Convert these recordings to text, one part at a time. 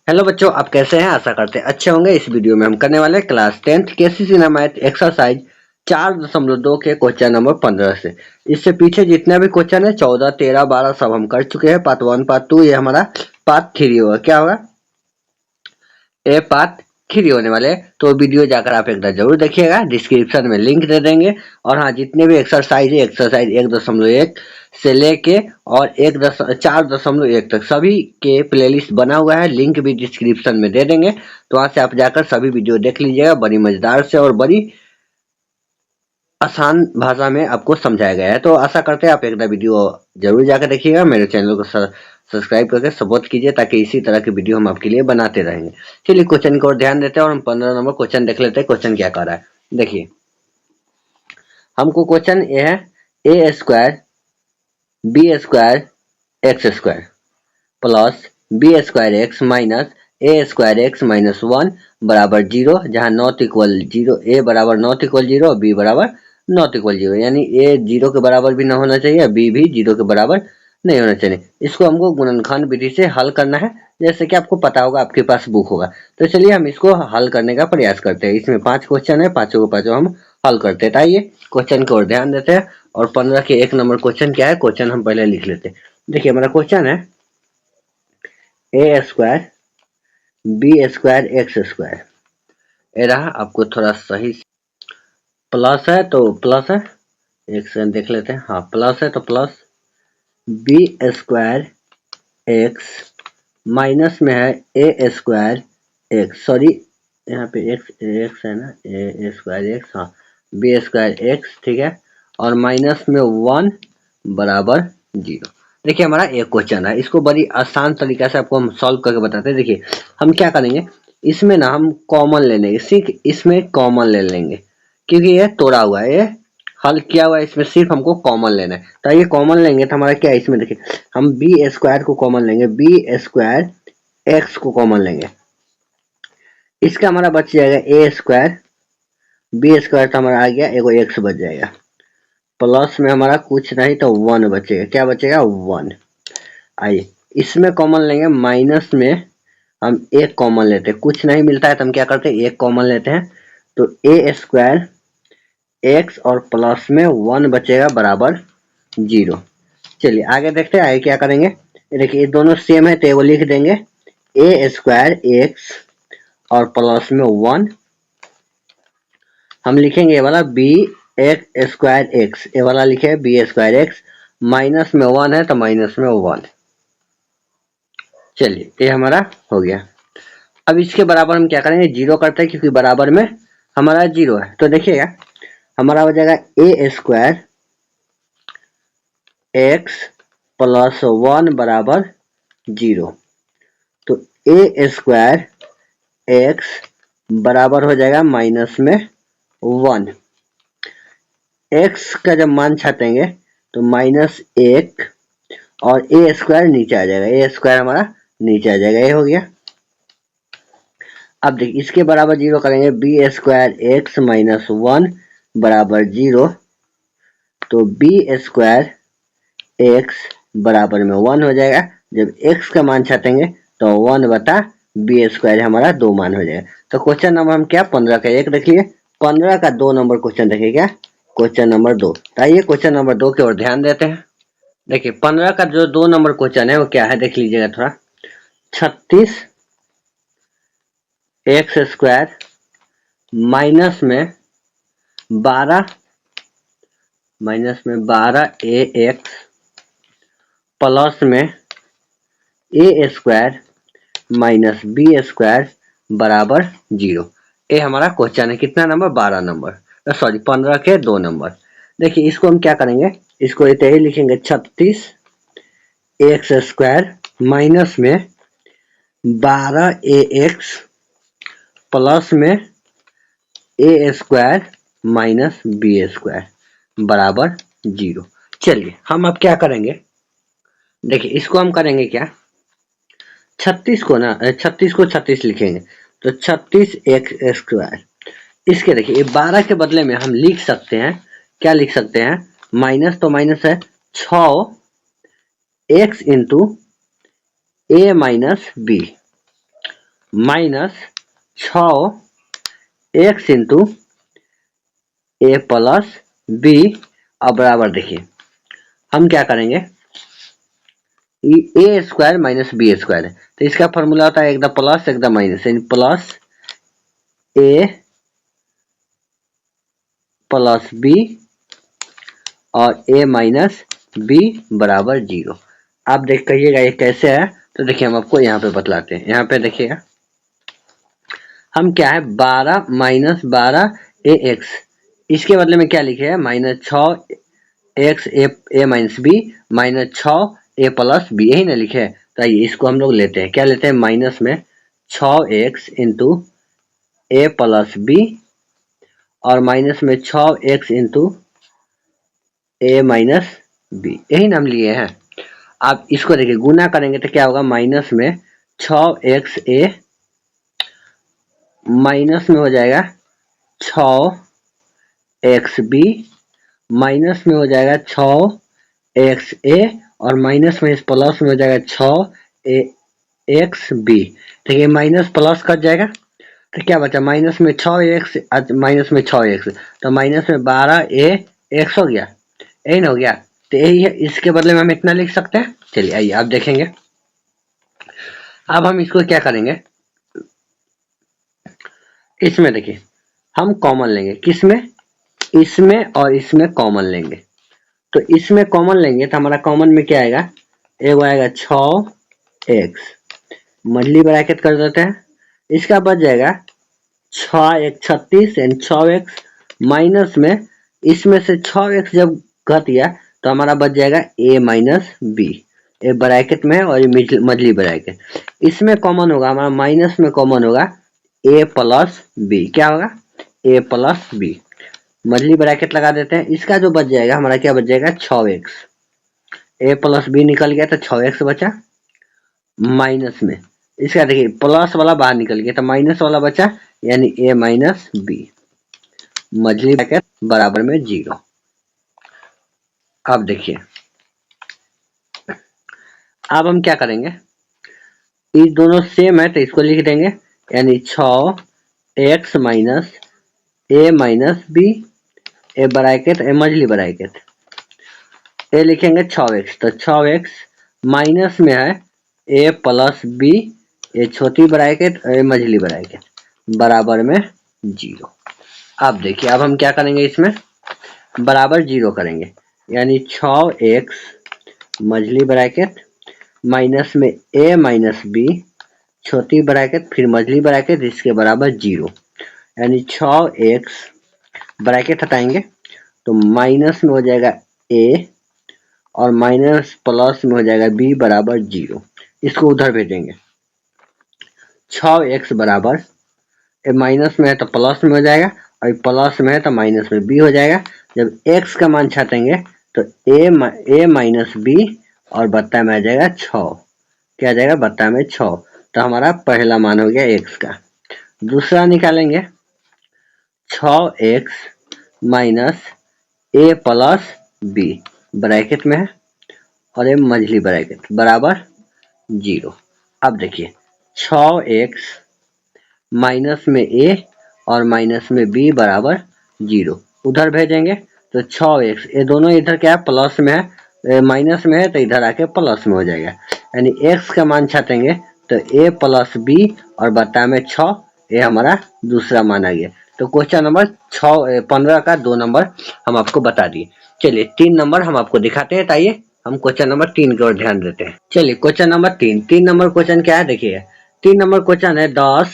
Hello बच्चों, आप कैसे हैं? आशा करते हैं अच्छे होंगे। इस वीडियो में हम करने वाले हैं class 10th KCC math exercise 4.2 के क्वेश्चन नंबर 15 से। इससे पीछे जितने भी क्वेश्चन है 14, 13, 12 सब हम कर चुके हैं। पार्ट 1, पार्ट 2, ये हमारा पार्ट 3 होगा। क्या होगा? ये पार्ट 3 होने वाले हैं। तो वीडियो जाकर आप एक बार जरूर देखिएगा, डिस्क्रिप्शन में लिंक दे देंगे। और हाँ, जितने भी एक्सरसाइज है, एक्सरसाइज 1.1 से लेके और 4.1 तक सभी के प्लेलिस्ट बना हुआ है, लिंक भी डिस्क्रिप्शन में दे देंगे। तो वहां से आप जाकर सभी वीडियो देख लीजिएगा। बड़ी मजेदार से और बड़ी आसान भाषा में आपको समझाया गया है। तो आशा करते हैं आप एक बार वीडियो जरूर जाकर देखिएगा। मेरे चैनल को सब्सक्राइब करके सपोर्ट कीजिए ताकि इसी तरह की वीडियो हम आपके लिए बनाते रहेंगे। चलिए क्वेश्चन की ओर ध्यान देते हैं और हम 15 नंबर क्वेश्चन देख लेते हैं। क्वेश्चन क्या कर रहा है देखिए। हमको क्वेश्चन ये है, A square B square x square plus B square x minus A square x minus 1 बराबर 0, जहां नॉट इक्वल 0, ए बराबर नॉट इक्वल 0, बी बराबर नॉट इक्वल 0। यानी ए 0 के बराबर भी ना होना चाहिए, बी भी 0 के बराबर नहीं होना चाहिए। इसको हमको गुणनखंड विधि से हल करना है, जैसे कि आपको पता होगा, आपके पास बुक होगा। तो चलिए हम इसको हल करने का प्रयास करते हैं। इसमें 5 क्वेश्चन है, पांचों के पांचों हम हल करते हैं। आइए क्वेश्चन की ओर ध्यान देते हैं। और 15 के 1 नंबर क्वेश्चन क्या है, क्वेश्चन हम पहले लिख लेते हैं। देखिए हमारा क्वेश्चन है A square B square x square. ये रहा, आपको थोड़ा सही प्लस है तो प्लस है, एक सेकंड देख लेते हैं। हाँ प्लस है तो plus B square x minus में है ए स्क्वायर एक्स, सॉरी यहाँ पे एक्स है ना, ए स्क्वायर एक्स, हाँ बी स्क्वायर एक्स, ठीक है। और माइनस में 1 बराबर 0। देखिए हमारा एक क्वेश्चन है, इसको बड़ी आसान तरीका से आपको हम सॉल्व करके बताते हैं। देखिए हम क्या करेंगे, इसमें ना हम कॉमन ले लेंगे, सिर्फ इसमें कॉमन ले लेंगे क्योंकि ये तोड़ा हुआ है, ये हल किया हुआ है। इसमें सिर्फ हमको कॉमन लेना है। तो ये कॉमन लेंगे तो हमारा क्या है, इसमें देखिए हम बी स्क्वायर को कॉमन लेंगे, बी स्क्वायर एक्स को कॉमन लेंगे। इसका हमारा बच जाएगा ए स्क्वायर, बी स्क्वायर तो हमारा आ गया, एगो एक्स बच जाएगा। प्लस में हमारा कुछ नहीं तो 1 बचेगा। क्या बचेगा? 1। आइए इसमें कॉमन लेंगे, माइनस में हम एक कॉमन लेते हैं, कुछ नहीं मिलता है तो हम क्या करते हैं, एक कॉमन लेते हैं। तो ए स्क्वायर एक्स और प्लस में 1 बचेगा बराबर 0। चलिए आगे देखते हैं आगे क्या करेंगे। देखिए ये दोनों सेम है तो एगो लिख देंगे ए स्क्वायर एक्स और प्लस में 1 हम लिखेंगे ये वाला बी एक्स स्क्वायर एक्स, ये वाला लिखे बी स्क्वायर एक्स, माइनस में 1 है तो माइनस में 1। चलिए ये हमारा हो गया। अब इसके बराबर हम क्या करेंगे, 0 करते हैं क्योंकि बराबर में हमारा 0 है। तो देखिएगा हमारा हो जाएगा ए स्क्वायर एक्स प्लस 1 बराबर 0। तो ए स्क्वायर एक्स बराबर हो जाएगा माइनस में 1। एक्स का जब मान छाटेंगे तो -1 और ए स्क्वायर नीचे आ जाएगा, ए स्क्वायर हमारा नीचे आ जाएगा। ये हो गया। अब देखिए इसके बराबर 0 करेंगे, बी स्क्वायर एक्स माइनस 1 बराबर 0। तो बी स्क्वायर एक्स बराबर में 1 हो जाएगा। जब x का मान छाटेंगे तो 1 बटा बी स्क्वायर हमारा 2 मान हो जाएगा। तो क्वेश्चन नंबर हम क्या 15 का एक देखिए, 15 का 2 नंबर क्वेश्चन देखिए, क्या क्वेश्चन नंबर 2। तो आइए क्वेश्चन नंबर 2 की ओर ध्यान देते हैं। देखिए 15 का जो 2 नंबर क्वेश्चन है वो क्या है देख लीजिएगा थोड़ा। 36 एक्स स्क्वायर माइनस में 12 ए एक्स प्लस में ए स्क्वायर माइनस बी स्क्वायर बराबर 0। ये हमारा क्वेश्चन है कितना नंबर, 12 नंबर, सॉरी 15 के 2 नंबर। देखिए इसको हम क्या करेंगे, इसको इतने ही लिखेंगे 36 एक्स स्क्वायर माइनस में 12 ए एक्स प्लस में ए स्क्वायर माइनस बी स्क्वायर बराबर 0। चलिए हम अब क्या करेंगे, देखिए इसको हम करेंगे क्या, 36 को ना 36 को 36 लिखेंगे तो 36 एक्स स्क्वायर। इसके देखिए ये 12 के बदले में हम लिख सकते हैं, क्या लिख सकते हैं, माइनस तो माइनस है 6 x into A minus B minus 6x into A plus B. अब बराबर देखिए हम क्या करेंगे, A square minus B square है तो इसका फॉर्मूला होता है एक द प्लस एक द माइनस, यानी प्लस ए प्लस बी और ए माइनस बी बराबर 0। आप देख कहिएगा ये कैसे है, तो देखिए हम आपको यहाँ पे बतलाते हैं। यहाँ पे देखिएगा हम क्या है 12 माइनस 12 ए एक्स, इसके बदले में क्या लिखे हैं माइनस 6x ए माइनस बी माइनस 6 ए प्लस बी, यही ना लिखे है। तो आइए इसको हम लोग लेते हैं, क्या लेते हैं माइनस में 6x into A plus B और माइनस में 6x into A minus B, यही नाम लिए हैं। आप इसको देखिए गुना करेंगे तो क्या होगा, माइनस में 6x ए माइनस में हो जाएगा 6x बी माइनस में हो जाएगा 6x ए और माइनस में इस प्लस में हो जाएगा 6x बी। देखिए माइनस प्लस कट जाएगा तो क्या बचा, माइनस में 6x माइनस में 6x तो माइनस में 12 ए एक्स हो गया, यही ना हो गया। तो यही है, इसके बदले में हम इतना लिख सकते हैं। चलिए आइए आप देखेंगे। अब हम इसको क्या करेंगे, इसमें देखिए हम कॉमन लेंगे, किसमें, इसमें और इसमें कॉमन लेंगे। तो इसमें कॉमन लेंगे तो हमारा कॉमन में क्या आएगा, एक आएगा 6x मछली ब्रैकेट कर देते हैं, इसका बच जाएगा 6 36 एंड 6x माइनस में इसमें से 6x जब घट गया तो हमारा बच जाएगा a minus b, a bracket में और ये मछली ब्रैकेट। इसमें कॉमन होगा हमारा, माइनस में कॉमन होगा a प्लस बी, क्या होगा a प्लस बी, मछली ब्रैकेट लगा देते हैं। इसका जो बच जाएगा हमारा क्या बच जाएगा 6x, a प्लस बी निकल गया तो 6x बचा, माइनस में इसका देखिए प्लस वाला बाहर निकल गया तो माइनस वाला बचा, यानी a माइनस बी मछली ब्रैकेट बराबर में 0। अब देखिए अब हम क्या करेंगे, ये दोनों सेम है तो इसको लिख देंगे, यानी 6x minus A minus b a bracket ए मछली ब्रैकेट, ए लिखेंगे 6x तो 6x माइनस में है ए प्लस बी ए छोटी ब्रैकेट ए मछली ब्रैकेट बराबर में 0। अब देखिए अब हम क्या करेंगे, इसमें बराबर 0 करेंगे, यानी 6x मछली ब्रैकेट माइनस में a माइनस बी छोटी ब्रैकेट फिर मछली ब्रैकेट इसके बराबर 0, यानी 6x ब्रैकेट हटाएंगे तो माइनस में हो जाएगा a और माइनस प्लस में हो जाएगा b बराबर 0। इसको उधर भेजेंगे, 6x बराबर माइनस में है तो प्लस में हो जाएगा और प्लस में है तो माइनस में b हो जाएगा। जब x का मान छाटेंगे तो a माइनस बी और बत्ता में आ जाएगा 6, क्या आ जाएगा बत्ता में 6, तो हमारा पहला मान हो गया x का। दूसरा निकालेंगे 6x minus a plus b bracket में है और ये मछली ब्रैकेट बराबर 0। अब देखिए 6x माइनस में a और माइनस में b बराबर 0 उधर भेजेंगे तो 6x, ये दोनों इधर क्या है प्लस में है, माइनस में है तो इधर आके प्लस में हो जाएगा, यानी x का मान छाटेंगे तो a प्लस b और बता में 6, ये हमारा दूसरा मान आ गया। तो क्वेश्चन नंबर 15 का 2 नंबर हम आपको बता दिए। चलिए 3 नंबर हम आपको दिखाते हैं, आइए हम क्वेश्चन नंबर 3 की ओर ध्यान देते हैं। चलिए क्वेश्चन नंबर 3 नंबर क्वेश्चन क्या है देखिए, 3 नंबर क्वेश्चन है 10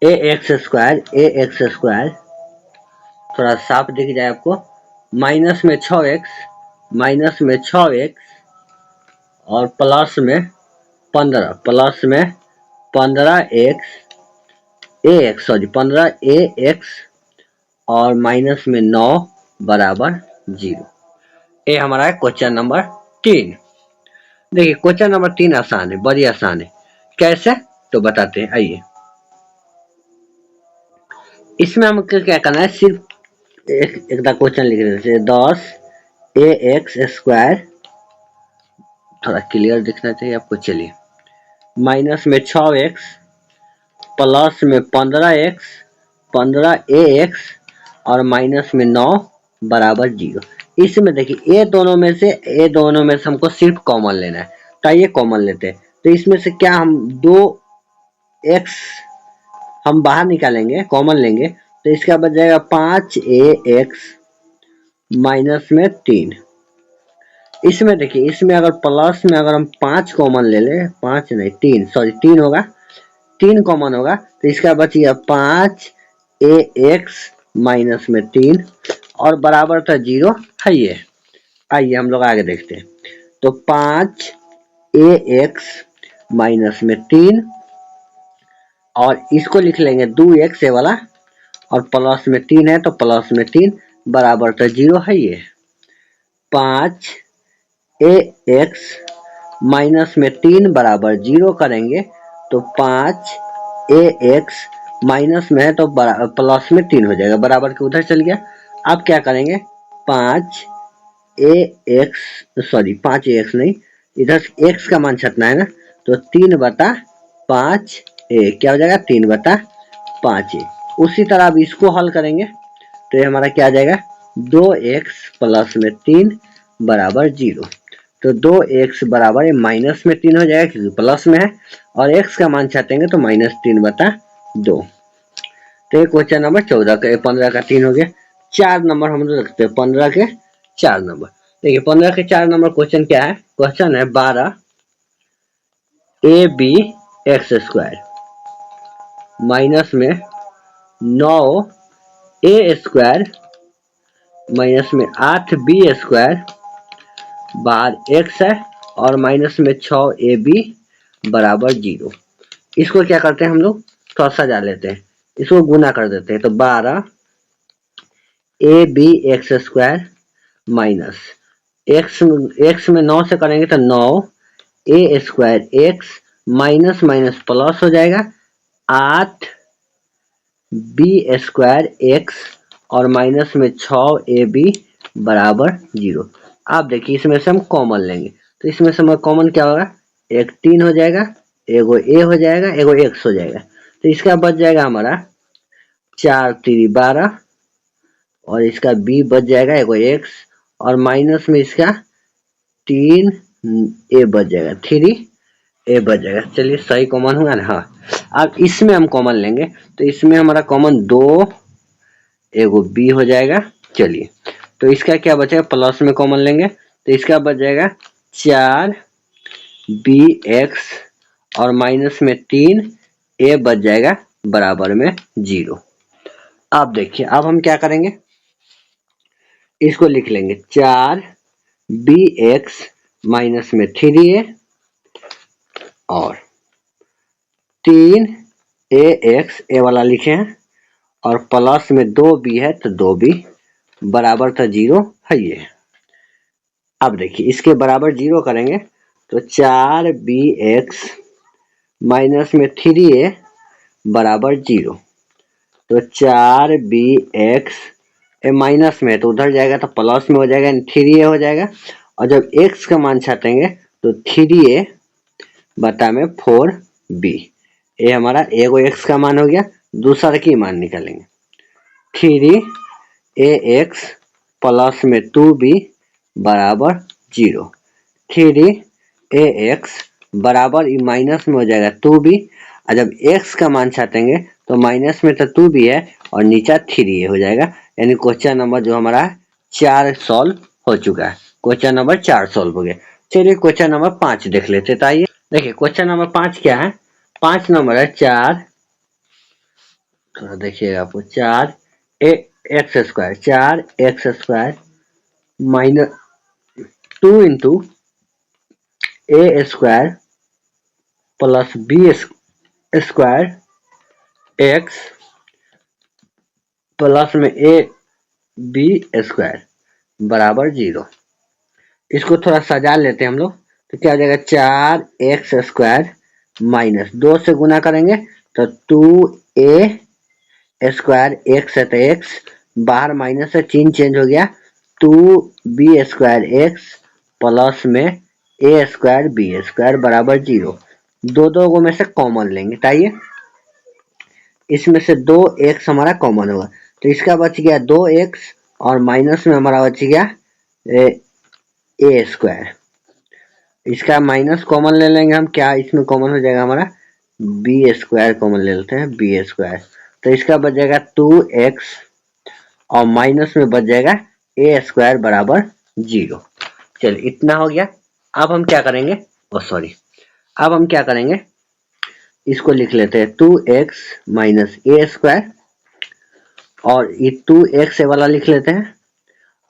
ए एक्स स्क्वायर थोड़ा साफ दिख जाए आपको, माइनस में 6x और प्लस में 15x और माइनस में 9 बराबर 0। ये हमारा है क्वेश्चन नंबर 3। देखिए क्वेश्चन नंबर 3 आसान है, बड़ी आसान है, कैसे तो बताते हैं। आइए इसमें हमको क्या करना है, सिर्फ एक क्वेश्चन लिख रहे हैं 10 ए एक्स स्क्वायर, थोड़ा क्लियर दिखना चाहिए आपको। चलिए माइनस में 6x प्लस में 15x 15ax और माइनस में 9 बराबर 0। इसमें देखिए ये दोनों में से हमको सिर्फ कॉमन लेना है, तो आइए कॉमन लेते हैं। तो इसमें से क्या हम 2x हम बाहर निकालेंगे, कॉमन लेंगे, तो इसका बच जाएगा 5ax माइनस में 3। इसमें देखिए, इसमें अगर प्लस में अगर हम 5 कॉमन ले ले, 5 नहीं 3 सॉरी 3 होगा, 3 कॉमन होगा, तो इसका बच गया 5ax माइनस में 3 और बराबर था 0 है ये। आइए हम लोग आगे देखते हैं। तो 5ax माइनस में 3 और इसको लिख लेंगे 2x ये वाला, और प्लस में 3 है तो प्लस में 3 बराबर था 0 है ये। 5ax माइनस में 3 बराबर 0 करेंगे तो 5ax माइनस में है तो प्लस में 3 हो जाएगा, बराबर के उधर चल गया। अब क्या करेंगे, 5ax नहीं, इधर x का मान छटना है ना, तो 3/5a क्या हो जाएगा, 3/5a। उसी तरह अब इसको हल करेंगे तो ये हमारा क्या आ जाएगा, 2x प्लस में 3 बराबर 0। तो 2x बराबर माइनस में 3 हो जाएगा क्योंकि प्लस में है, और x का मान चाहते तो -3/2। तो ये क्वेश्चन नंबर 14 का 15 का 3 हो गया। 4 नंबर हम लोग रखते हैं, 15 के 4 नंबर। देखिए 15 के 4 नंबर क्वेश्चन क्या है, क्वेश्चन है 12ab² माइनस में 9a² माइनस में 8b² बाहर x है और माइनस में 6ab बराबर 0। इसको क्या करते हैं हम लोग, थोड़ा सजा लेते हैं, इसको गुना कर देते हैं। तो 12ab² माइनस x में 9 से करेंगे तो 9a² माइनस माइनस प्लस हो जाएगा 8b² और माइनस में 6ab बराबर 0। आप देखिए इसमें से हम कॉमन लेंगे, तो इसमें से हमारा कॉमन क्या होगा, एक 3 हो जाएगा, एगो a हो जाएगा, एगो x हो जाएगा। तो इसका बच जाएगा हमारा 4 3 12 और इसका b बच जाएगा एगो x और माइनस में इसका 3a बच जाएगा, 3a बच जाएगा। चलिए सही कॉमन हुआ ना। हाँ, अब इसमें हम कॉमन लेंगे तो इसमें हमारा कॉमन 2 एगो b हो जाएगा। चलिए तो इसका क्या बचेगा, प्लस में कॉमन लेंगे तो इसका बच जाएगा 4bx और माइनस में 3a बच जाएगा बराबर में 0। अब देखिए अब हम क्या करेंगे, इसको लिख लेंगे 4bx माइनस में 3a और 3ax ए वाला लिखे हैं और प्लस में 2b है तो 2b बराबर था 0 है ये। अब देखिए इसके बराबर 0 करेंगे तो 4bx माइनस में 3a बराबर 0। तो 4bx माइनस में है तो उधर जाएगा तो प्लस में हो जाएगा, 3a हो जाएगा, और जब x का मान छाटेंगे तो 3a बटा में 4b। ये हमारा एगो x का मान हो गया, दूसरा की मान निकालेंगे 3ax प्लस में 2b बराबर 0। 3ax बराबर माइनस में हो जाएगा 2b, और जब x का मान छाटेंगे तो माइनस में तो 2b है और नीचा 3a हो जाएगा। यानी क्वेश्चन नंबर जो हमारा 4 सॉल्व हो चुका है, क्वेश्चन नंबर 4 सॉल्व हो गया। चलिए क्वेश्चन नंबर 5 देख लेते हैं। तो आइए देखिए क्वेश्चन नंबर 5 क्या है, 5 नंबर है 4, थोड़ा देखिएगा आपको, 4x² minus 2 into a² plus b² x plus में ab² बराबर 0। इसको थोड़ा सजा लेते हैं हम लोग, तो क्या हो जाएगा 4x² माइनस 2 से गुना करेंगे तो 2a² x है तो x बाहर माइनस से चिन्ह चेंज हो गया, 2b² x प्लस में a² b² बराबर 0। दो को में से कॉमन लेंगे, तो आइए इसमें से 2x हमारा कॉमन होगा, तो इसका बच गया 2x और माइनस में हमारा बच गया ए स्क्वायर। इसका माइनस कॉमन ले लेंगे हम, क्या इसमें कॉमन हो जाएगा हमारा बी स्क्वायर कॉमन ले लेते हैं, बी स्क्वायर। तो इसका बच जाएगा 2x और माइनस में बच जाएगा ए स्क्वायर बराबर 0। चलिए इतना हो गया। अब हम क्या करेंगे, अब हम क्या करेंगे, इसको लिख लेते हैं 2x माइनस ए स्क्वायर, और ये 2x वाला लिख लेते हैं,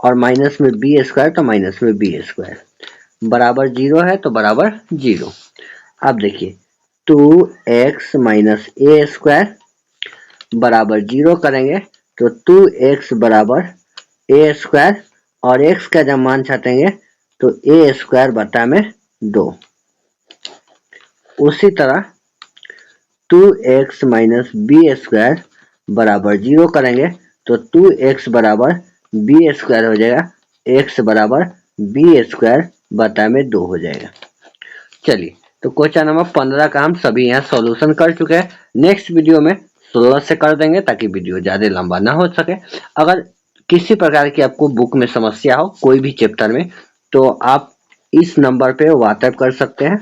और माइनस में बी स्क्वायर, तो माइनस में बी स्क्वायर बराबर 0 है, तो बराबर 0। अब देखिए 2x माइनस ए स्क्वायर बराबर 0 करेंगे तो 2x बराबर ए स्क्वायर, और x का जब मान छाटेंगे तो ए स्क्वायर बटा में 2। उसी तरह 2x माइनस बी स्क्वायर बराबर 0 करेंगे तो 2x बराबर बी स्क्वायर हो जाएगा, x बराबर बी स्क्वायर बटा में 2 हो जाएगा। चलिए तो क्वेश्चन नंबर 15 का हम सभी यहाँ सॉल्यूशन कर चुके हैं। नेक्स्ट वीडियो में 16 से कर देंगे ताकि वीडियो ज़्यादा लंबा ना हो सके। अगर किसी प्रकार की आपको बुक में समस्या हो कोई भी चैप्टर में, तो आप इस नंबर पे व्हाट्सएप कर सकते हैं।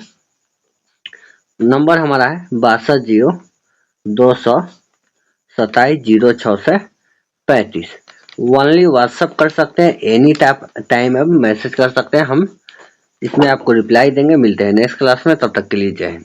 नंबर हमारा है 6202270635। ओनली व्हाट्सएप कर सकते हैं, एनी टाइम अब मैसेज कर सकते हैं, हम इसमें आपको रिप्लाई देंगे। मिलते हैं नेक्स्ट क्लास में, तब तक के लिए जय हिंद।